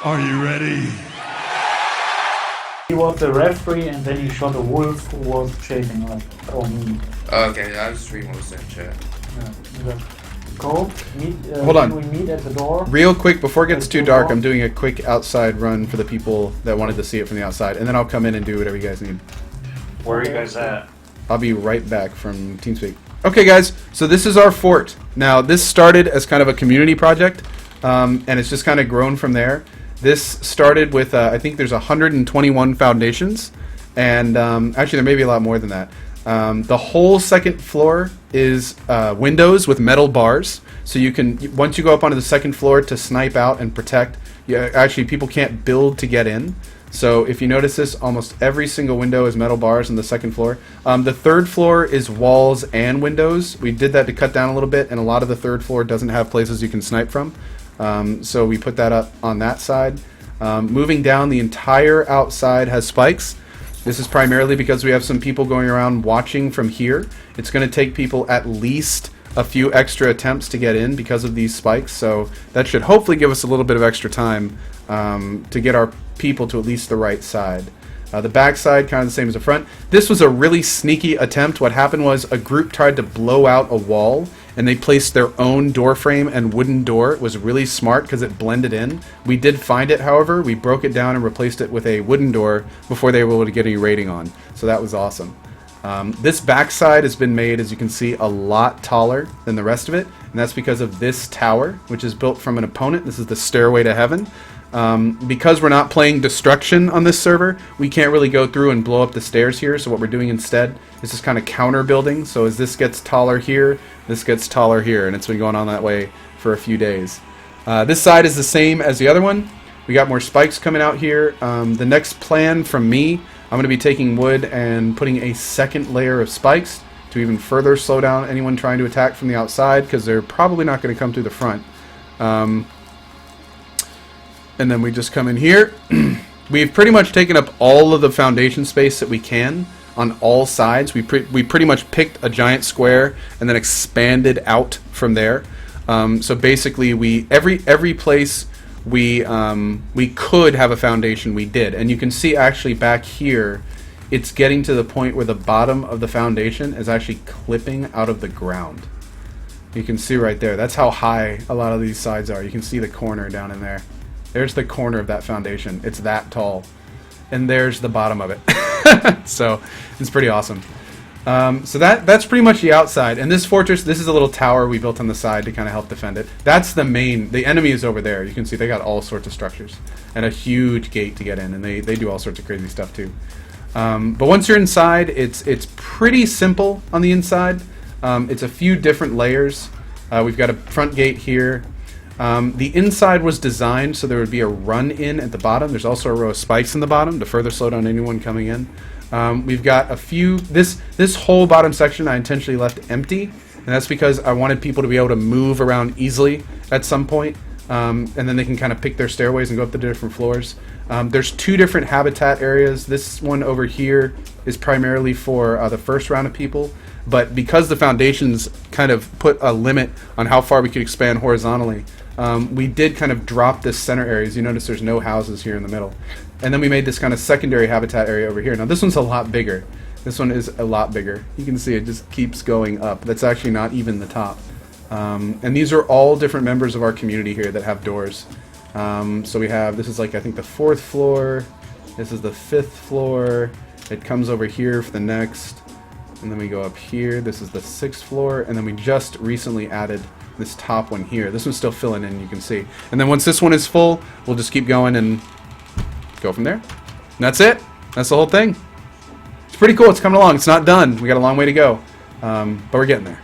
Are you ready? He was the referee, and then he shot a wolf who was chasing us, or me. Okay, I was streaming with in chat. Yeah. Go. Hold on. We meet at the door. Real quick, before it gets At too the dark, door. I'm doing a quick outside run for the people that wanted to see it from the outside, and then I'll come in and do whatever you guys need. Where are you guys at? I'll be right back from TeamSpeak. Okay, guys, so this is our fort. Now, this started as kind of a community project, and it's just kind of grown from there. This started with, I think there's 121 foundations, and actually there may be a lot more than that. The whole second floor is windows with metal bars, so you can, once you go up onto the second floor to snipe out and protect, actually people can't build to get in. So if you notice this, almost every single window is metal bars on the second floor. The third floor is walls and windows. We did that to cut down a little bit, and a lot of the third floor doesn't have places you can snipe from. So we put that up on that side. Moving down, the entire outside has spikes. This is primarily because we have some people going around watching from here. It's going to take people at least a few extra attempts to get in because of these spikes, so that should hopefully give us a little bit of extra time to get our people to at least the right side. The back side, kind of the same as the front. This was a really sneaky attempt. What happened was a group tried to blow out a wall, and they placed their own door frame and wooden door. It was really smart because it blended in. We did find it, however. We broke it down and replaced it with a wooden door before they were able to get any rating on. So that was awesome. This backside has been made, as you can see, a lot taller than the rest of it, and that's because of this tower, which is built from an opponent. This is the Stairway to Heaven. Because we're not playing Destruction on this server, we can't really go through and blow up the stairs here, so what we're doing instead is just kind of counter building. So as this gets taller here, this gets taller here, and it's been going on that way for a few days. This side is the same as the other one. We got more spikes coming out here. The next plan from me, I'm going to be taking wood and putting a second layer of spikes to even further slow down anyone trying to attack from the outside, because they're probably not going to come through the front. And then we just come in here. We've pretty much taken up all of the foundation space that we can on all sides. We pretty much picked a giant square and then expanded out from there. So basically, every place we could have a foundation, we did. And you can see actually back here, it's getting to the point where the bottom of the foundation is actually clipping out of the ground. You can see right there. That's how high a lot of these sides are. You can see the corner down in there. There's the corner of that foundation. It's that tall. And there's the bottom of it. So it's pretty awesome. So that's pretty much the outside. And this fortress, this is a little tower we built on the side to kind of help defend it. That's the main, the enemy is over there. You can see they got all sorts of structures. And a huge gate to get in. And they do all sorts of crazy stuff too. But once you're inside, it's pretty simple on the inside. It's a few different layers. We've got a front gate here. The inside was designed so there would be a run-in at the bottom. There's also a row of spikes in the bottom to further slow down anyone coming in. We've got a few... This whole bottom section I intentionally left empty, and that's because I wanted people to be able to move around easily at some point, and then they can kind of pick their stairways and go up the different floors. There's two different habitat areas. This one over here is primarily for the first round of people, but because the foundations kind of put a limit on how far we could expand horizontally, we did kind of drop this center area. As you notice, there's no houses here in the middle. And then we made this kind of secondary habitat area over here. Now this one's a lot bigger. This one is a lot bigger. You can see it just keeps going up. That's actually not even the top. And these are all different members of our community here that have doors. So we have, this is like I think the 4th floor. This is the 5th floor. It comes over here for the next. And then we go up here. This is the 6th floor. And then we just recently added this top one here. This one's still filling in, you can see. And then once this one is full, we'll just keep going and go from there. And that's it. That's the whole thing. It's pretty cool. It's coming along. It's not done. We got a long way to go. But we're getting there.